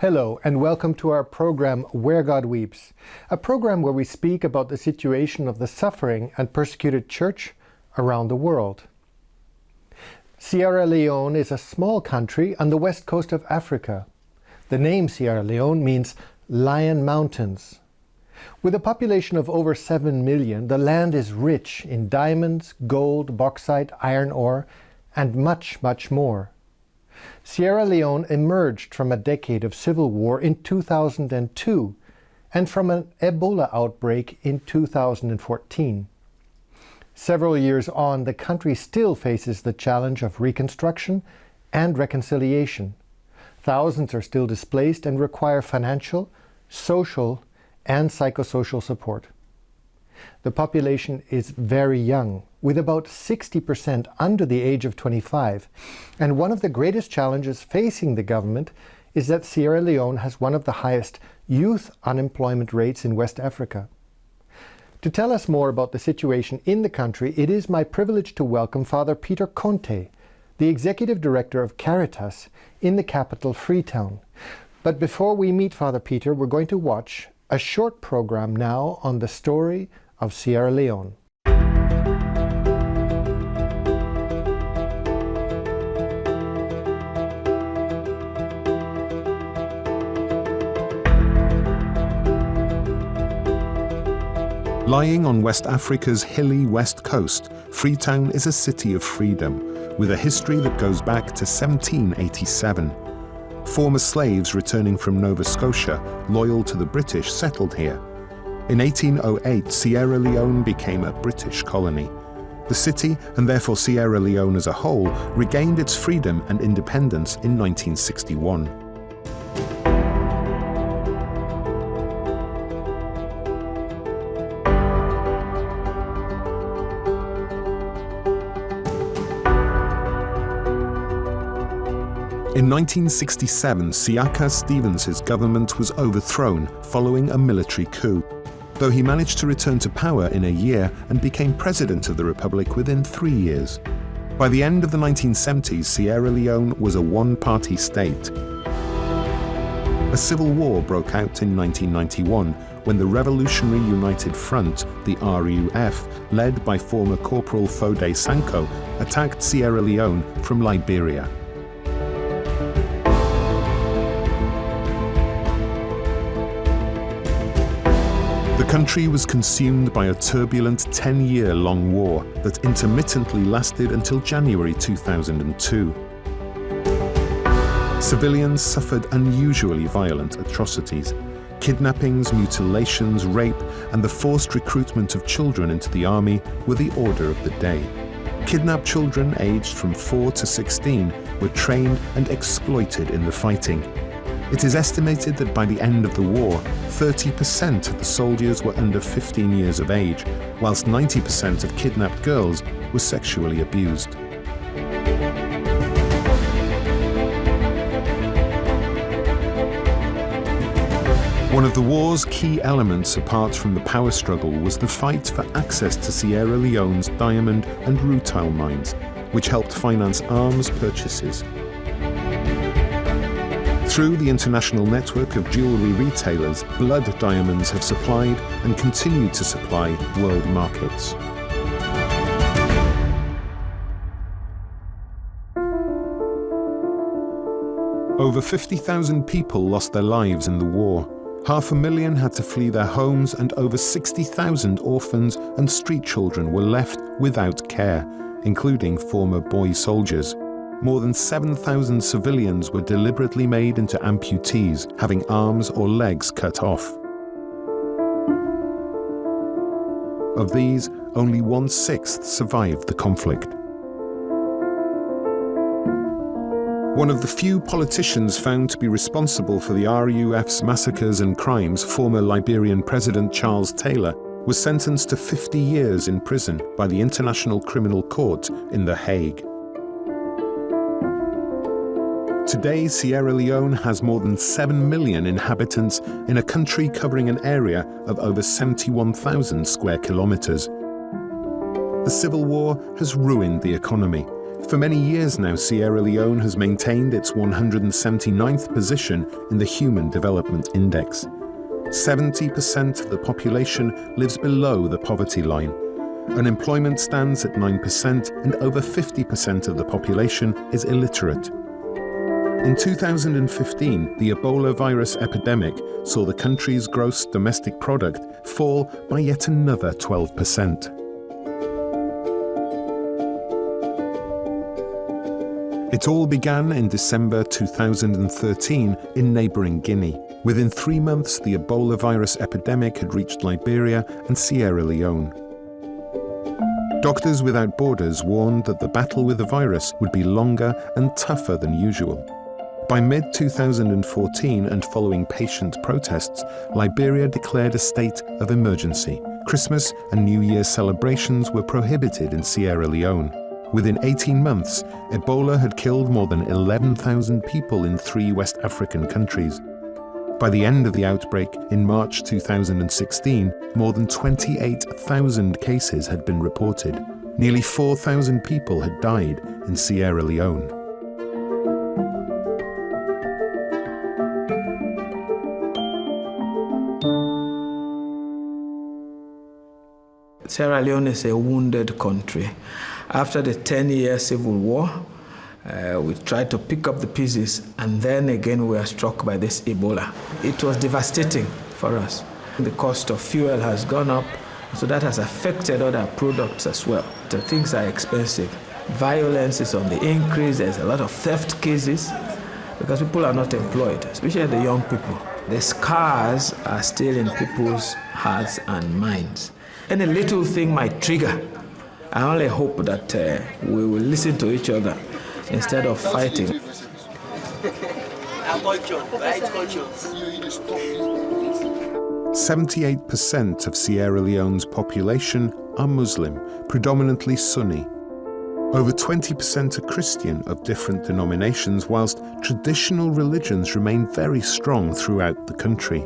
Hello and welcome to our program Where God Weeps, a program where we speak about the situation of the suffering and persecuted church around the world. Sierra Leone is a small country on the west coast of Africa. The name Sierra Leone means Lion Mountains. With a population of over 7 million, the land is rich in diamonds, gold, bauxite, iron ore, and much, much more. Sierra Leone emerged from a decade of civil war in 2002 and from an Ebola outbreak in 2014. Several years on, the country still faces the challenge of reconstruction and reconciliation. Thousands are still displaced and require financial, social, and psychosocial support. The population is very young, with about 60% under the age of 25, and one of the greatest challenges facing the government is that Sierra Leone has one of the highest youth unemployment rates in West Africa. To tell us more about the situation in the country, it is my privilege to welcome Father Peter Conte, the Executive Director of Caritas in the capital Freetown. But before we meet Father Peter, we're going to watch a short program now on the story of Sierra Leone. Lying on West Africa's hilly west coast, Freetown is a city of freedom, with a history that goes back to 1787. Former slaves returning from Nova Scotia, loyal to the British, settled here. In 1808, Sierra Leone became a British colony. The city, and therefore Sierra Leone as a whole, regained its freedom and independence in 1961. In 1967, Siaka Stevens' government was overthrown following a military coup, though he managed to return to power in a year and became president of the republic within 3 years. By the end of the 1970s, Sierra Leone was a one-party state. A civil war broke out in 1991 when the Revolutionary United Front, the RUF, led by former Corporal Foday Sankoh, attacked Sierra Leone from Liberia. The country was consumed by a turbulent 10-year-long war that intermittently lasted until January 2002. Civilians suffered unusually violent atrocities. Kidnappings, mutilations, rape, and the forced recruitment of children into the army were the order of the day. Kidnapped children aged from 4 to 16 were trained and exploited in the fighting. It is estimated that by the end of the war, 30% of the soldiers were under 15 years of age, whilst 90% of kidnapped girls were sexually abused. One of the war's key elements, apart from the power struggle, was the fight for access to Sierra Leone's diamond and rutile mines, which helped finance arms purchases. Through the international network of jewellery retailers, blood diamonds have supplied and continue to supply world markets. Over 50,000 people lost their lives in the war. 500,000 had to flee their homes, and over 60,000 orphans and street children were left without care, including former boy soldiers. More than 7,000 civilians were deliberately made into amputees, having arms or legs cut off. Of these, only 1/6 survived the conflict. One of the few politicians found to be responsible for the RUF's massacres and crimes, former Liberian President Charles Taylor, was sentenced to 50 years in prison by the International Criminal Court in The Hague. Today, Sierra Leone has more than 7 million inhabitants in a country covering an area of over 71,000 square kilometers. The civil war has ruined the economy, For many years now, Sierra Leone has maintained its 179th position in the Human Development Index. 70% of the population lives below the poverty line. Unemployment stands at 9% and over 50% of the population is illiterate. In 2015, the Ebola virus epidemic saw the country's gross domestic product fall by yet another 12%. It all began in December 2013 in neighbouring Guinea. Within 3 months, the Ebola virus epidemic had reached Liberia and Sierra Leone. Doctors Without Borders warned that the battle with the virus would be longer and tougher than usual. By mid-2014 and following patient protests, Liberia declared a state of emergency. Christmas and New Year's celebrations were prohibited in Sierra Leone. Within 18 months, Ebola had killed more than 11,000 people in 3 West African countries. By the end of the outbreak, in March 2016, more than 28,000 cases had been reported. Nearly 4,000 people had died in Sierra Leone. Sierra Leone is a wounded country. After the 10-year civil war, we tried to pick up the pieces, and then again we were struck by this Ebola. It was devastating for us. The cost of fuel has gone up, so that has affected other products as well. The things are expensive. Violence is on the increase. There's a lot of theft cases because people are not employed, especially the young people. The scars are still in people's hearts and minds. Any little thing might trigger. I only hope that we will listen to each other instead of fighting. 78% of Sierra Leone's population are Muslim, predominantly Sunni. Over 20% are Christian of different denominations, whilst traditional religions remain very strong throughout the country.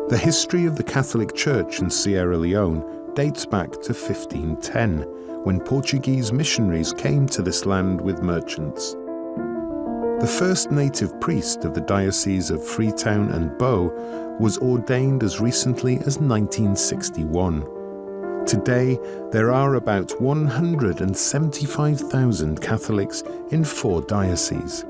The history of the Catholic Church in Sierra Leone dates back to 1510, when Portuguese missionaries came to this land with merchants. The first native priest of the Diocese of Freetown and Bow was ordained as recently as 1961. Today, there are about 175,000 Catholics in 4 dioceses.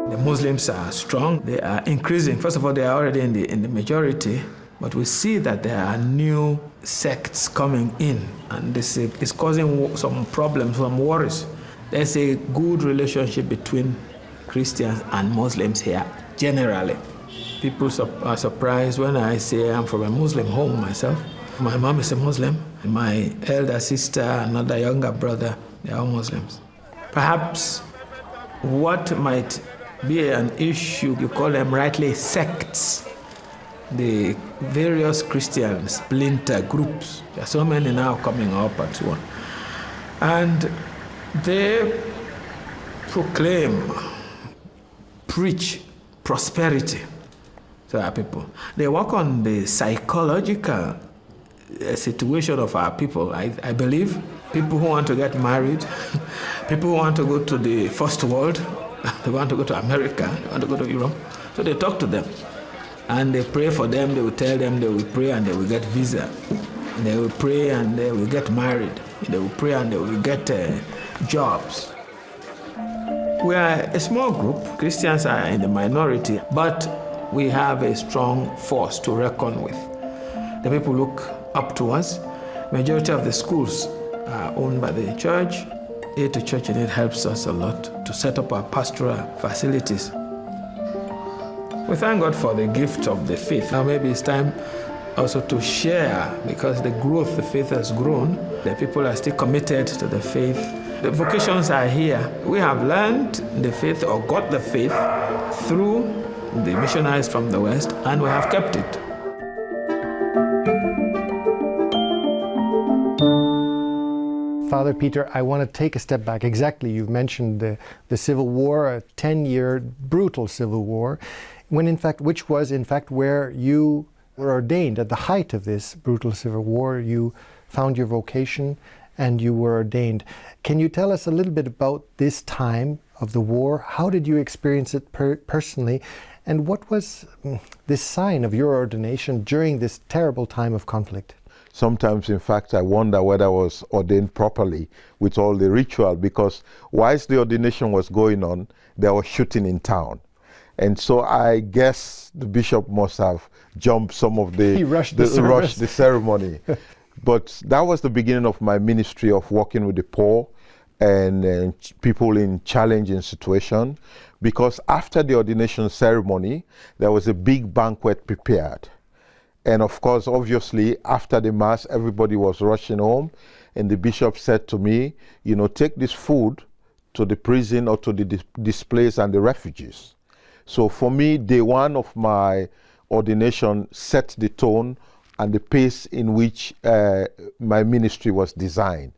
The Muslims are strong. They are increasing. First of all, they are already in the majority, but we see that there are new sects coming in, and this is causing some problems, some worries. There's a good relationship between Christians and Muslims here, generally. People are surprised when I say I'm from a Muslim home myself. My mom is a Muslim. My elder sister, another younger brother, they are all Muslims. Perhaps what might be an issue, you call them rightly sects, the various Christian splinter groups. There are so many now coming up and so on. And they preach prosperity to our people. They work on the psychological situation of our people. I believe people who want to get married, people who want to go to the first world, they want to go to America, they want to go to Europe. So they talk to them and they pray for them. They will tell them they will pray and they will get visa. And they will pray and they will get married. They will pray and they will get jobs. We are a small group. Christians are in the minority, but we have a strong force to reckon with. The people look up to us. Majority of the schools are owned by the church. Aid to Church in Need helps us a lot to set up our pastoral facilities. We thank God for the gift of the faith. Now maybe it's time also to share, because the growth, the faith has grown. The people are still committed to the faith. The vocations are here. We have learned the faith or got the faith through the missionaries from the West, and we have kept it. Father Peter, I want to take a step back. Exactly, you've mentioned the Civil War, a 10-year brutal civil war, which was in fact where you were ordained at the height of this brutal civil war. You found your vocation and you were ordained. Can you tell us a little bit about this time of the war? How did you experience it personally? And what was this sign of your ordination during this terrible time of conflict? Sometimes, in fact, I wonder whether I was ordained properly with all the ritual, because whilst the ordination was going on, there was shooting in town. And so I guess the bishop must have jumped some of the... He rushed the ceremony. But that was the beginning of my ministry of working with the poor and people in challenging situations, because after the ordination ceremony, there was a big banquet prepared. And of course, obviously, after the Mass, everybody was rushing home. And the bishop said to me, you know, take this food to the prison or to the displaced and the refugees. So for me, day one of my ordination set the tone and the pace in which my ministry was designed.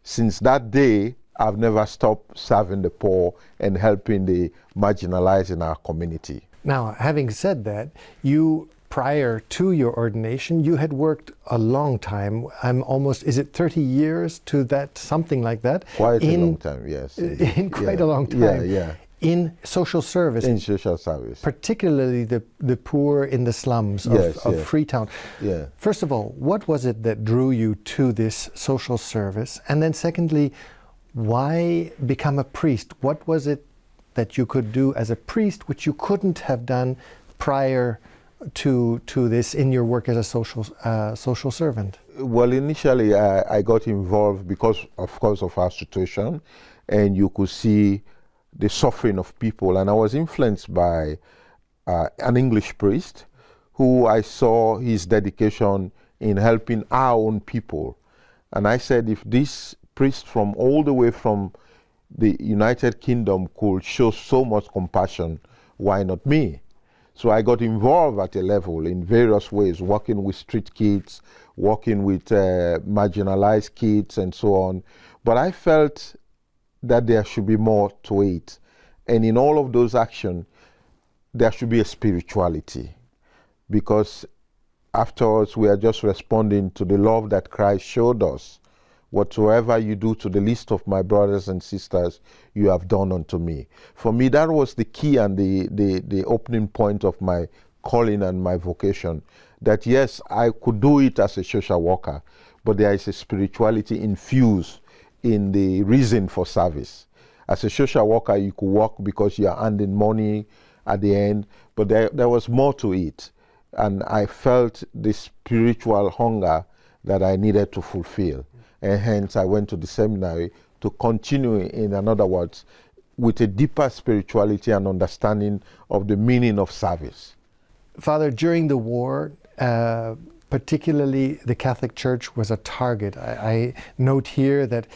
Since that day, I've never stopped serving the poor and helping the marginalized in our community. Now, having said that, you, prior to your ordination, you had worked a long time. Is it 30 years to that, something like that? Quite a long time, yes. In quite a long time. Yeah. In social service. In social service. Particularly the poor in the slums of Freetown. Yeah. First of all, what was it that drew you to this social service? And then secondly, why become a priest? What was it that you could do as a priest which you couldn't have done prior to this in your work as a social servant? Well, initially I got involved because, of course, of our situation, and you could see the suffering of people. And I was influenced by an English priest who I saw his dedication in helping our own people. And I said, if this priest from all the way from the United Kingdom could show so much compassion, why not me? So I got involved at a level in various ways, working with street kids, working with marginalized kids and so on. But I felt that there should be more to it. And in all of those actions, there should be a spirituality. Because afterwards, we are just responding to the love that Christ showed us. Whatsoever you do to the least of my brothers and sisters, you have done unto me. For me, that was the key and the opening point of my calling and my vocation. That yes, I could do it as a social worker, but there is a spirituality infused in the reason for service. As a social worker, you could work because you are earning money at the end, but there was more to it. And I felt the spiritual hunger that I needed to fulfill. And hence I went to the seminary to continue, in other words, with a deeper spirituality and understanding of the meaning of service. Father, during the war, particularly the Catholic Church was a target. I note here that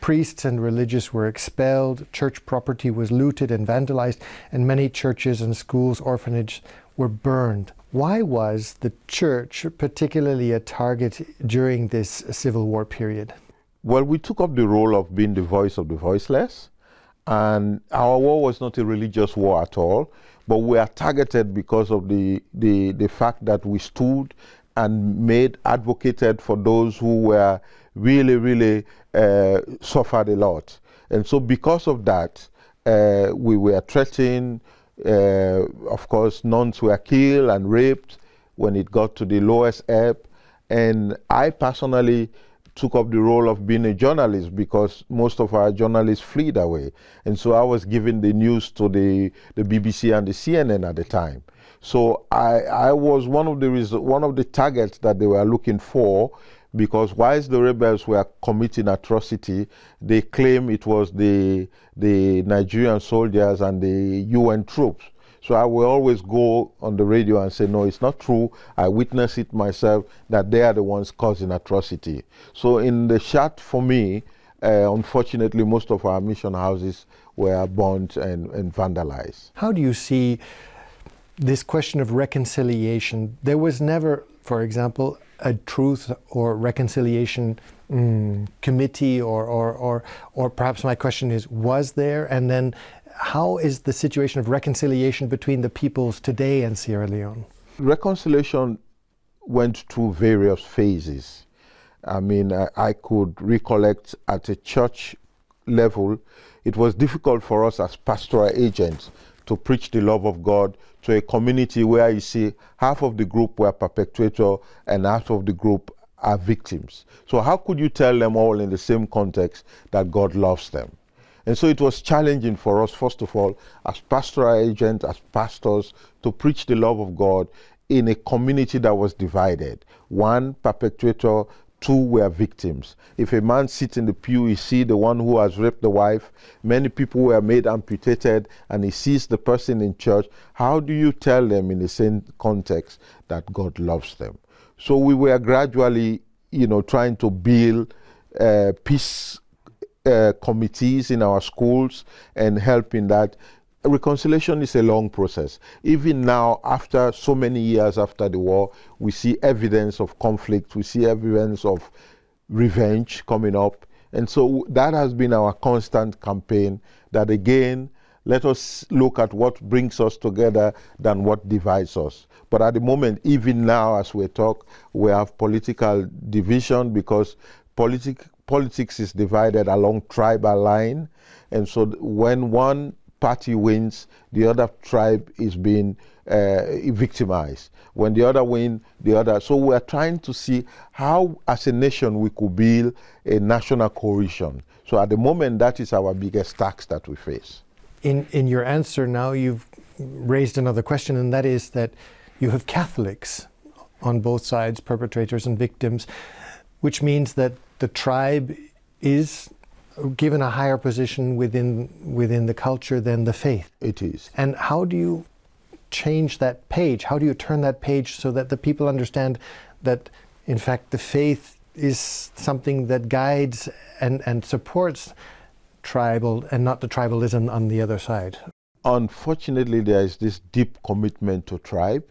priests and religious were expelled, church property was looted and vandalized, and many churches and schools, orphanages were burned. Why was the church particularly a target during this civil war period? Well, we took up the role of being the voice of the voiceless, and our war was not a religious war at all, but we are targeted because of the fact that we stood and advocated for those who were really suffered a lot. And so because of that, we were threatened. Of course, nuns were killed and raped when it got to the lowest ebb. And I personally took up the role of being a journalist because most of our journalists fled away. And so I was giving the news to the BBC and the CNN at the time. So I was one of the targets that they were looking for, because whilst the rebels were committing atrocity, they claim it was the Nigerian soldiers and the UN troops. So I will always go on the radio and say, no, it's not true. I witnessed it myself, that they are the ones causing atrocity. So in the short, for me, unfortunately, most of our mission houses were burned and vandalized. How do you see this question of reconciliation? There was never, for example, a truth or reconciliation committee, or perhaps my question is, was there? And then how is the situation of reconciliation between the peoples today in Sierra Leone? Reconciliation went through various phases. I mean, I could recollect at a church level, it was difficult for us as pastoral agents to preach the love of God to a community where you see half of the group were perpetrator and half of the group are victims. So how could you tell them all in the same context that God loves them? And so it was challenging for us, first of all, as pastoral agents, as pastors, to preach the love of God in a community that was divided. One, perpetrator; two, were victims. If a man sits in the pew, he sees the one who has raped the wife. Many people were made amputated, and he sees the person in church. How do you tell them in the same context that God loves them? So we were gradually, trying to build peace committees in our schools and help in that. Reconciliation is a long process. Even now, after so many years after the war, we see evidence of conflict, we see evidence of revenge coming up. And so that has been our constant campaign, that again, let us look at what brings us together than what divides us. But at the moment, even now as we talk, we have political division because politics is divided along tribal line. And so when one party wins, the other tribe is being victimized. When the other win, the other. So we are trying to see how, as a nation, we could build a national cohesion. So at the moment, that is our biggest task that we face. In your answer now, you've raised another question, and that is that you have Catholics on both sides, perpetrators and victims, which means that the tribe is given a higher position within the culture than the faith. It is. And how do you change that page? How do you turn that page so that the people understand that, in fact, the faith is something that guides and supports tribal and not the tribalism on the other side? Unfortunately, there is this deep commitment to tribe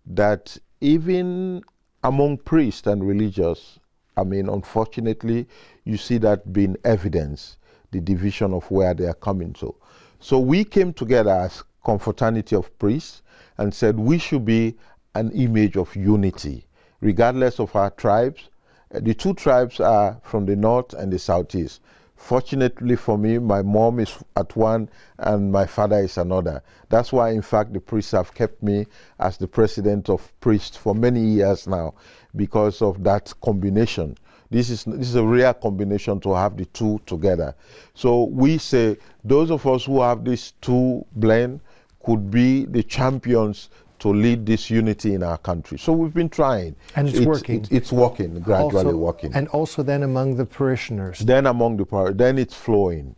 that even among priests and religious, unfortunately, you see that being evidence, the division of where they are coming to. So we came together as confraternity of priests and said we should be an image of unity, regardless of our tribes. The two tribes are from the north and the southeast. Fortunately for me, my mom is at one and my father is another. That's why, in fact, the priests have kept me as the president of priests for many years now, because of that combination. This is a rare combination to have the two together. So we say those of us who have these two blend could be the champions to lead this unity in our country. So we've been trying. And it's working. It's working, gradually also, working. And also then among the parishioners. Then then it's flowing.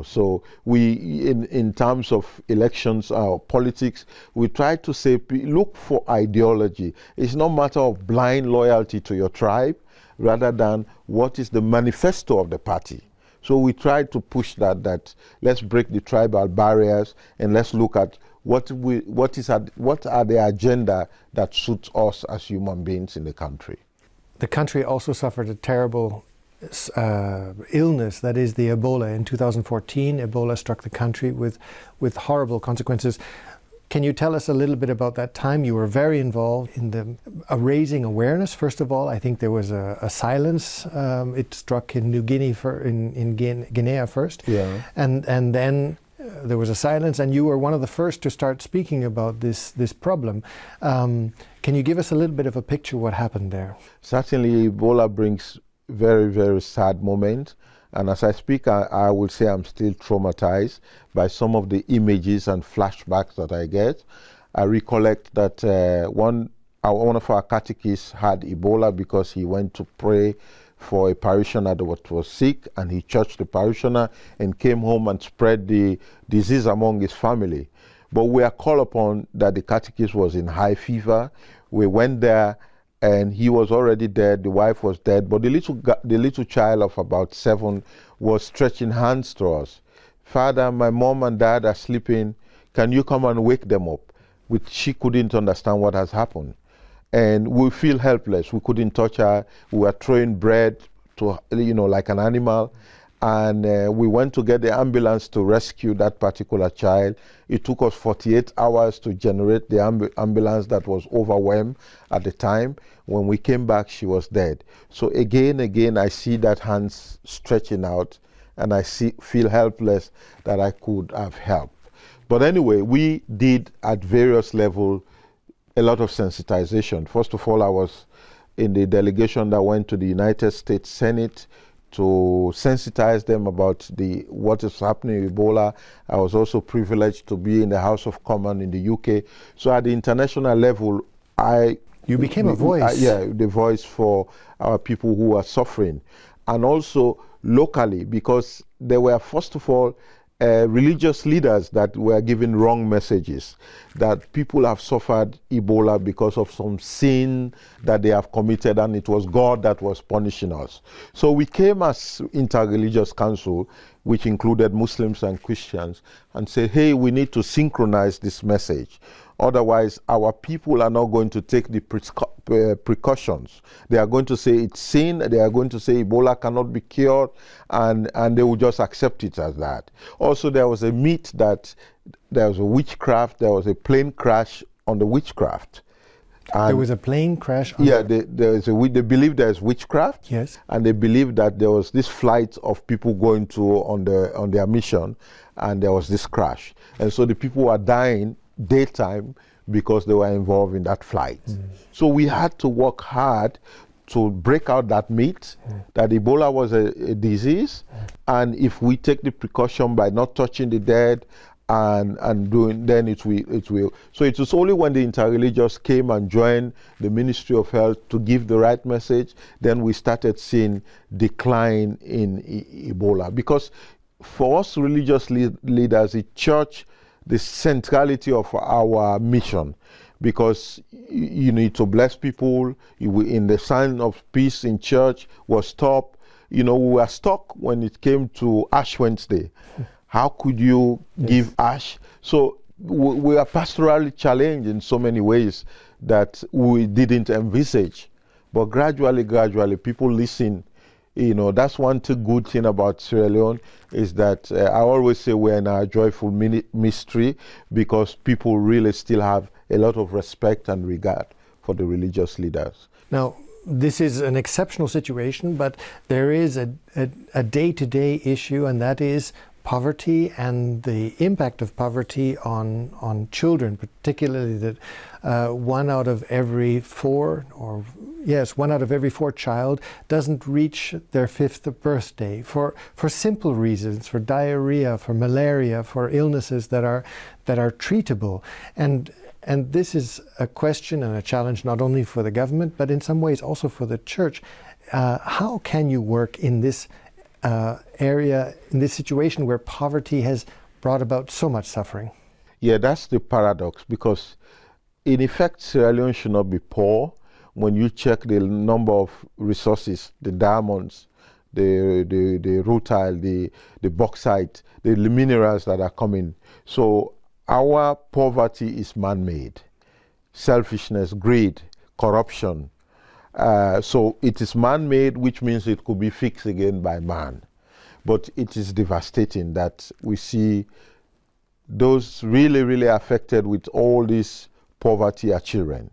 So we, in terms of elections or politics, we try to say, look for ideology. It's not a matter of blind loyalty to your tribe, rather than what is the manifesto of the party. So we try to push that let's break the tribal barriers and let's look at what are the agenda that suits us as human beings in the country. The country also suffered a terrible illness, that is the Ebola. In 2014, Ebola struck the country with horrible consequences. Can you tell us a little bit about that time? You were very involved in the raising awareness. First of all, I think there was a silence. It struck in New Guinea, in Guinea first. Yeah. And then there was a silence, and you were one of the first to start speaking about this problem. Can you give us a little bit of a picture what happened there? Certainly, Ebola brings very, very sad moments. And as I speak, I will say I'm still traumatized by some of the images and flashbacks that I get. I recollect that one of our catechists had Ebola because he went to pray for a parishioner that was sick, and he touched the parishioner and came home and spread the disease among his family. But we are called upon that the catechist was in high fever. We went there, and he was already dead, the wife was dead, but the little child of about 7 was stretching hands to us. Father, my mom and dad are sleeping, can you come and wake them up? Which she couldn't understand what has happened. And we feel helpless, we couldn't touch her, we were throwing bread to, like an animal. And we went to get the ambulance to rescue that particular child. It took us 48 hours to generate the ambulance that was overwhelmed at the time. When we came back, she was dead. So again, I see that hands stretching out, and I feel helpless that I could have helped. But anyway, we did at various levels a lot of sensitization. First of all, I was in the delegation that went to the United States Senate to sensitize them about what is happening with Ebola. I was also privileged to be in the House of Commons in the UK. So at the international level, You became a voice. The voice for our people who are suffering. And also locally, because there were, first of all, religious leaders that were giving wrong messages, that people have suffered Ebola because of some sin that they have committed, and it was God that was punishing us. So we came as Interreligious Council, which included Muslims and Christians, and said, hey, we need to synchronize this message. Otherwise, our people are not going to take the precautions. They are going to say it's sin. They are going to say Ebola cannot be cured, and they will just accept it as that. Also, there was a myth that there was a witchcraft. There was a plane crash on the witchcraft. And there was a plane crash. They believe there's witchcraft. Yes. And they believe that there was this flight of people going on their mission, and there was this crash. And so the people were dying daytime because they were involved in that flight. So we had to work hard to break out that myth that Ebola was a disease, and if we take the precaution by not touching the dead and doing, then it will. So it was only when the Interreligious came and joined the Ministry of Health to give the right message, then we started seeing decline in Ebola. Because for us religious leaders, the church, the centrality of our mission, because you need to bless people. In the sign of peace in church was stopped. We were stuck when it came to Ash Wednesday. How could you give ash? So we are pastorally challenged in so many ways that we didn't envisage. But gradually, people listen. That's one good thing about Sierra Leone, is that I always say we're in our joyful mystery, because people really still have a lot of respect and regard for the religious leaders. Now, this is an exceptional situation, but there is a day-to-day issue, and that is poverty and the impact of poverty on children, particularly that one out of every four child doesn't reach their 5th birthday for simple reasons, for diarrhea, for malaria, for illnesses that are treatable. And this is a question and a challenge not only for the government, but in some ways also for the church. How can you work in this area, in this situation where poverty has brought about so much suffering? Yeah, that's the paradox, because in effect, Sierra Leone should not be poor. When you check the number of resources, the diamonds, the rutile, the bauxite, the minerals that are coming. So our poverty is man-made. Selfishness, greed, corruption. So it is man-made, which means it could be fixed again by man. But it is devastating that we see those really affected with all this poverty are children.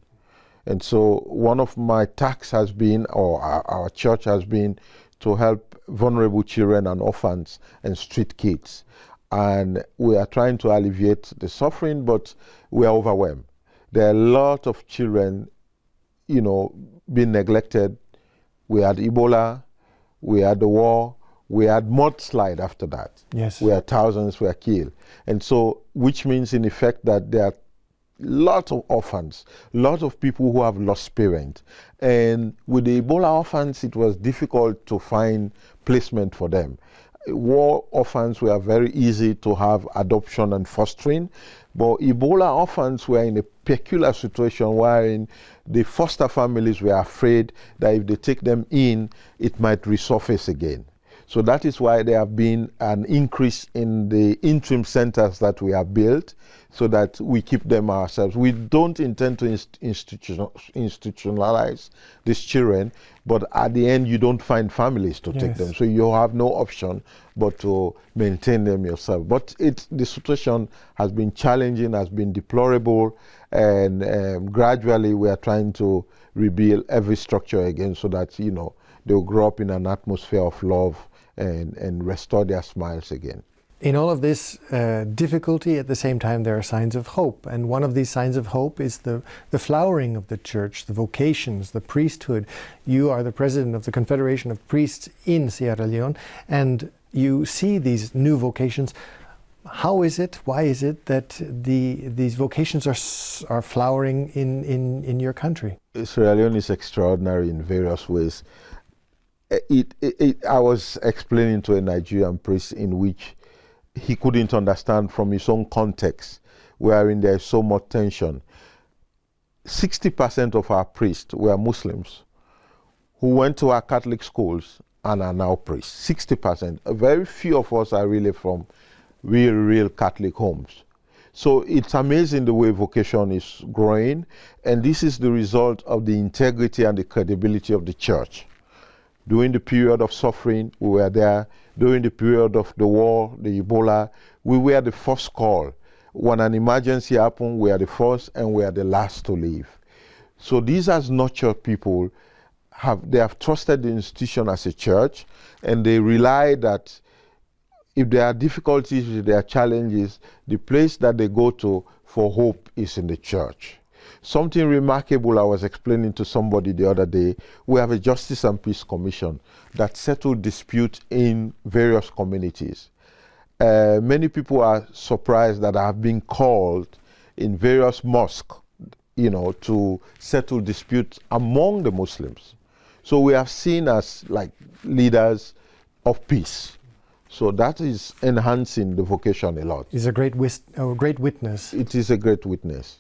And so one of my tasks has been, or our church has been, to help vulnerable children and orphans and street kids. And we are trying to alleviate the suffering, but we are overwhelmed. There are a lot of children, being neglected. We had Ebola, we had the war, we had mudslide after that. Yes. We had thousands were killed. And so, which means in effect that there are lots of orphans, lots of people who have lost parents. And with the Ebola orphans, it was difficult to find placement for them. War orphans were very easy to have adoption and fostering, but Ebola orphans were in a peculiar situation wherein the foster families were afraid that if they take them in, it might resurface again. So that is why there have been an increase in the interim centers that we have built, so that we keep them ourselves. We don't intend to institutionalize these children, but at the end you don't find families to take them. So you have no option but to maintain them yourself. But the situation has been challenging, has been deplorable, and gradually we are trying to rebuild every structure again so that, you know, they'll grow up in an atmosphere of love and restore their smiles again. In all of this difficulty, at the same time, there are signs of hope. And one of these signs of hope is the flowering of the church, the vocations, the priesthood. You are the president of the Confederation of Priests in Sierra Leone, and you see these new vocations. How is it, why is it that these vocations are flowering in your country? Sierra Leone is extraordinary in various ways. I was explaining to a Nigerian priest in which he couldn't understand from his own context, wherein there is so much tension. 60% of our priests were Muslims who went to our Catholic schools and are now priests. 60%. Very few of us are really from real Catholic homes. So it's amazing the way vocation is growing, and this is the result of the integrity and the credibility of the church. During the period of suffering, we were there. During the period of the war, the Ebola, we were the first call. When an emergency happened, we are the first and we are the last to leave. So these as nurtured people, they have trusted the institution as a church, and they rely that if there are difficulties, if there are challenges, the place that they go to for hope is in the church. Something remarkable I was explaining to somebody the other day, we have a Justice and Peace Commission that settles disputes in various communities. Many people are surprised that I have been called in various mosques, you know, to settle disputes among the Muslims. So we are seen as like leaders of peace. So that is enhancing the vocation a lot. It's a great witness. It is a great witness.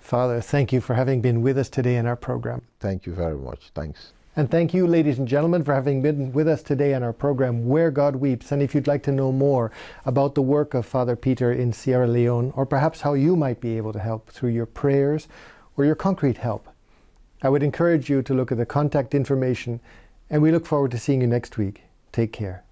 Father, thank you for having been with us today in our program. Thank you very much. Thanks. And thank you, ladies and gentlemen, for having been with us today on our program, Where God Weeps. And if you'd like to know more about the work of Father Peter in Sierra Leone, or perhaps how you might be able to help through your prayers or your concrete help, I would encourage you to look at the contact information, and we look forward to seeing you next week. Take care.